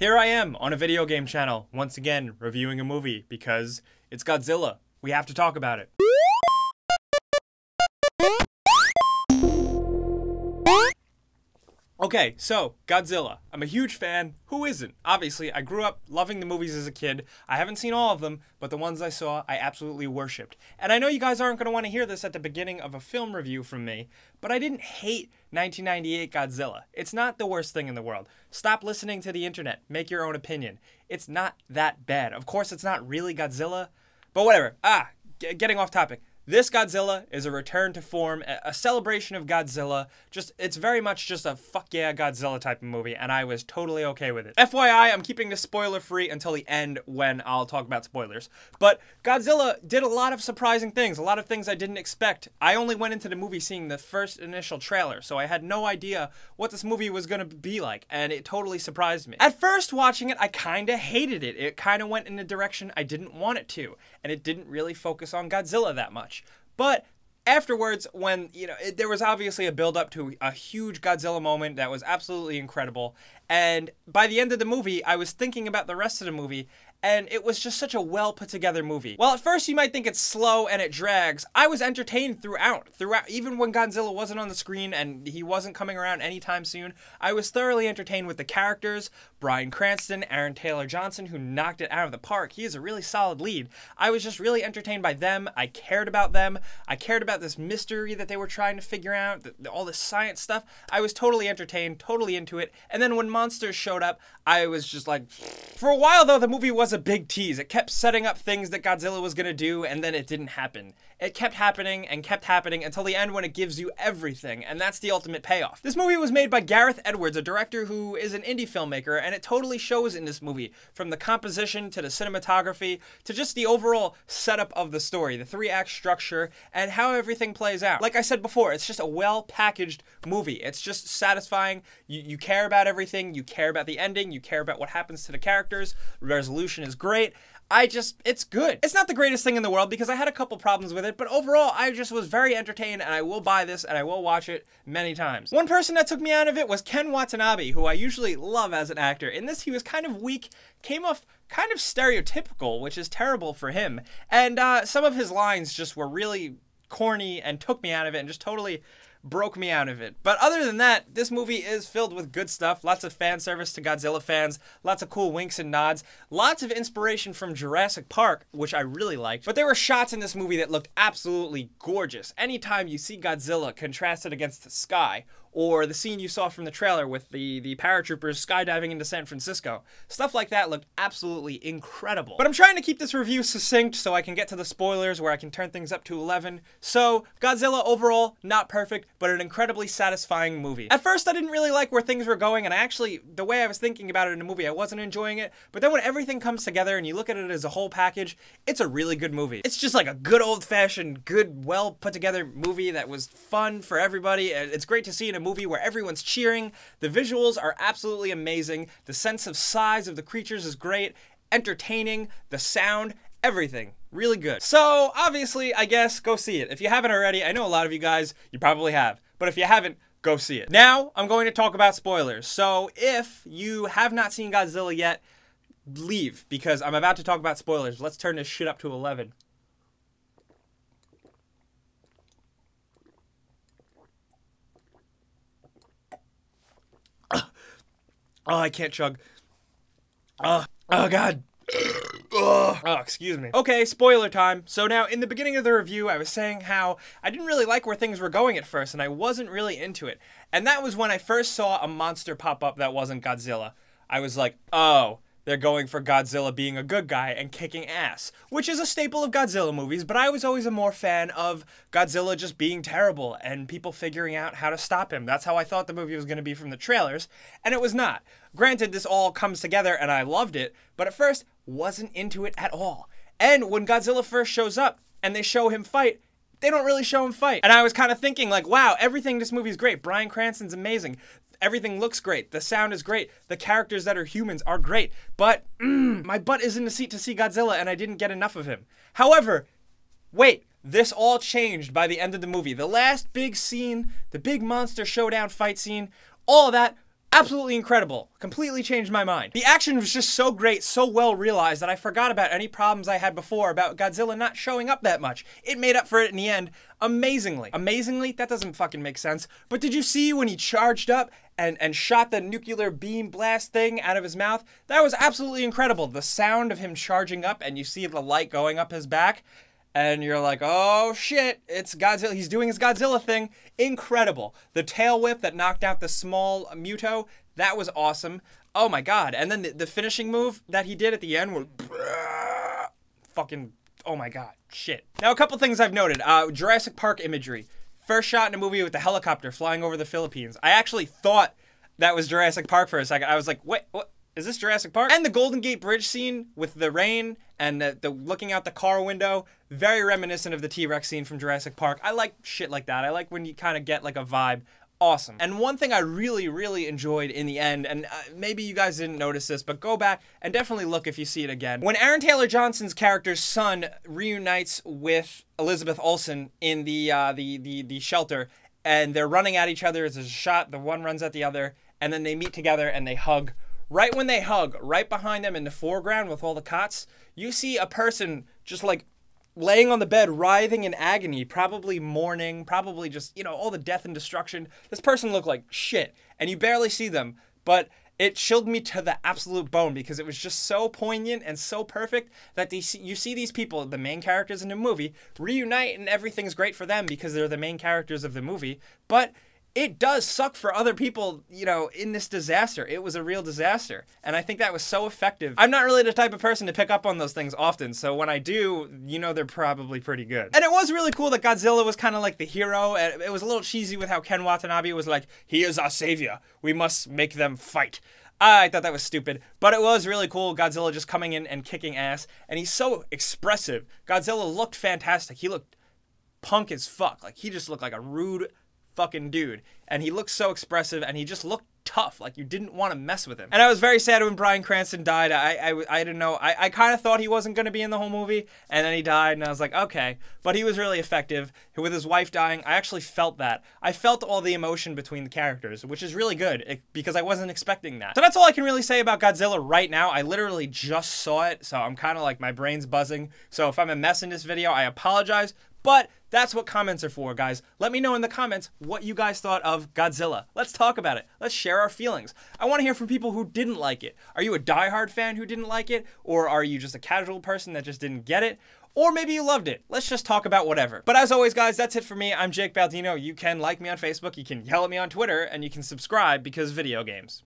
Here I am on a video game channel, once again, reviewing a movie, because it's Godzilla. We have to talk about it. Okay, so, Godzilla. I'm a huge fan. Who isn't? Obviously, I grew up loving the movies as a kid. I haven't seen all of them, but the ones I saw, I absolutely worshipped. And I know you guys aren't going to want to hear this at the beginning of a film review from me, but I didn't hate 1998 Godzilla. It's not the worst thing in the world. Stop listening to the internet. Make your own opinion. It's not that bad. Of course, it's not really Godzilla, but whatever. Getting off topic. This Godzilla is a return to form, a celebration of Godzilla. It's very much just a fuck yeah Godzilla type of movie, and I was totally okay with it. FYI, I'm keeping this spoiler free until the end when I'll talk about spoilers. But Godzilla did a lot of surprising things, a lot of things I didn't expect. I only went into the movie seeing the first initial trailer, so I had no idea what this movie was gonna be like, and it totally surprised me. At first, watching it, I kinda hated it. It kinda went in a direction I didn't want it to, and it didn't really focus on Godzilla that much. But afterwards, when, there was obviously a build-up to a huge Godzilla moment that was absolutely incredible, and by the end of the movie, I was thinking about the rest of the movie, and it was just such a well-put-together movie. While at first you might think it's slow and it drags, I was entertained throughout. Even when Godzilla wasn't on the screen and he wasn't coming around anytime soon, I was thoroughly entertained with the characters. Bryan Cranston, Aaron Taylor-Johnson, who knocked it out of the park. He is a really solid lead. I was just really entertained by them. I cared about them. I cared about this mystery that they were trying to figure out, all this science stuff. I was totally entertained, totally into it. And then when monsters showed up, I was just like... For a while, though, the movie was a big tease. It kept setting up things that Godzilla was going to do, and then it didn't happen. It kept happening and kept happening until the end when it gives you everything, and that's the ultimate payoff. This movie was made by Gareth Edwards, a director who is an indie filmmaker, and it totally shows in this movie, from the composition to the cinematography to just the overall setup of the story, the three-act structure, and how everything plays out. Like I said before, it's just a well-packaged movie. It's just satisfying. You care about everything. You care about the ending. You care about what happens to the characters. Resolution is great. It's good. It's not the greatest thing in the world because I had a couple problems with it, but overall, I just was very entertained, and I will buy this, and I will watch it many times. One person that took me out of it was Ken Watanabe, who I usually love as an actor. In this, he was kind of weak, came off kind of stereotypical, which is terrible for him, and some of his lines just were really corny and took me out of it and just totally broke me out of it. But other than that, this movie is filled with good stuff, lots of fan service to Godzilla fans, lots of cool winks and nods, lots of inspiration from Jurassic Park, which I really liked. But there were shots in this movie that looked absolutely gorgeous. Anytime you see Godzilla contrasted against the sky, or the scene you saw from the trailer with the paratroopers skydiving into San Francisco. Stuff like that looked absolutely incredible. But I'm trying to keep this review succinct so I can get to the spoilers where I can turn things up to 11. So, Godzilla overall, not perfect, but an incredibly satisfying movie. At first, I didn't really like where things were going, and the way I was thinking about it in the movie, I wasn't enjoying it. But then when everything comes together and you look at it as a whole package, it's a really good movie. It's just like a good old-fashioned, good, well-put-together movie that was fun for everybody. It's great to see in a movie where everyone's cheering. The visuals are absolutely amazing. The sense of size of the creatures is great. Entertaining. The sound. Everything. Really good. So, obviously, I guess, go see it. If you haven't already, I know a lot of you guys, you probably have. But if you haven't, go see it. Now, I'm going to talk about spoilers. So, if you have not seen Godzilla yet, leave, because I'm about to talk about spoilers. Let's turn this shit up to 11. Oh, I can't chug. Oh, God. Oh, excuse me. Okay, spoiler time. So now, in the beginning of the review, I was saying how I didn't really like where things were going at first, and I wasn't really into it. And that was when I first saw a monster pop up that wasn't Godzilla. I was like, oh, they're going for Godzilla being a good guy and kicking ass, which is a staple of Godzilla movies, but I was always a more fan of Godzilla just being terrible and people figuring out how to stop him. That's how I thought the movie was going to be from the trailers, and it was not. Granted, this all comes together and I loved it, but at first, wasn't into it at all. And when Godzilla first shows up and they show him fight, they don't really show him fight. And I was kind of thinking like, wow, everything in this movie is great. Bryan Cranston's amazing. Everything looks great. The sound is great. The characters that are humans are great. But my butt is in the seat to see Godzilla, and I didn't get enough of him. However, wait, this all changed by the end of the movie. The last big scene, the big monster showdown fight scene, all of that Absolutely incredible. Completely changed my mind. The action was just so great, so well realized that I forgot about any problems I had before about Godzilla not showing up that much. It made up for it in the end amazingly. Amazingly? That doesn't fucking make sense. But did you see when he charged up and shot the nuclear beam blast thing out of his mouth? That was absolutely incredible. The sound of him charging up and you see the light going up his back. And you're like, oh shit, it's Godzilla. He's doing his Godzilla thing. Incredible. The tail whip that knocked out the small Muto, that was awesome. Oh my god. And then the finishing move that he did at the end was fucking, oh my god, shit. Now a couple things I've noted. Jurassic Park imagery. First shot in a movie with the helicopter flying over the Philippines. I actually thought that was Jurassic Park for a second. I was like, wait, what? Is this Jurassic Park? And the Golden Gate Bridge scene with the rain and the looking out the car window, very reminiscent of the T-Rex scene from Jurassic Park. I like shit like that. I like when you kind of get like a vibe. Awesome. And one thing I really, really enjoyed in the end, and maybe you guys didn't notice this, but go back and definitely look if you see it again. When Aaron Taylor Johnson's character's son reunites with Elizabeth Olsen in the shelter, and they're running at each other, as a shot, the one runs at the other, and then they meet together and they hug. Right when they hug, right behind them in the foreground with all the cots, you see a person just like laying on the bed, writhing in agony, probably mourning, probably just, you know, all the death and destruction. This person looked like shit, and you barely see them, but it chilled me to the absolute bone because it was just so poignant and so perfect that you see these people, the main characters in the movie, reunite and everything's great for them because they're the main characters of the movie, but it does suck for other people, you know, in this disaster. It was a real disaster. And I think that was so effective. I'm not really the type of person to pick up on those things often. So when I do, you know, they're probably pretty good. And it was really cool that Godzilla was kind of like the hero. And it was a little cheesy with how Ken Watanabe was like, he is our savior. We must make them fight. I thought that was stupid, but it was really cool. Godzilla just coming in and kicking ass. And he's so expressive. Godzilla looked fantastic. He looked punk as fuck. Like, he just looked like a rude fucking dude, and he looked so expressive, and he just looked tough, like you didn't want to mess with him. And I was very sad when Bryan Cranston died. I didn't know, I kind of thought he wasn't going to be in the whole movie, and then he died, and I was like, okay, but he was really effective. With his wife dying, I actually felt that. I felt all the emotion between the characters, which is really good, because I wasn't expecting that. So that's all I can really say about Godzilla right now. I literally just saw it, so I'm kind of like, my brain's buzzing, so if I'm a mess in this video, I apologize. But that's what comments are for, guys. Let me know in the comments what you guys thought of Godzilla. Let's talk about it. Let's share our feelings. I want to hear from people who didn't like it. Are you a diehard fan who didn't like it? Or are you just a casual person that just didn't get it? Or maybe you loved it. Let's just talk about whatever. But as always, guys, that's it for me. I'm Jake Baldino. You can like me on Facebook, you can yell at me on Twitter, and you can subscribe because video games.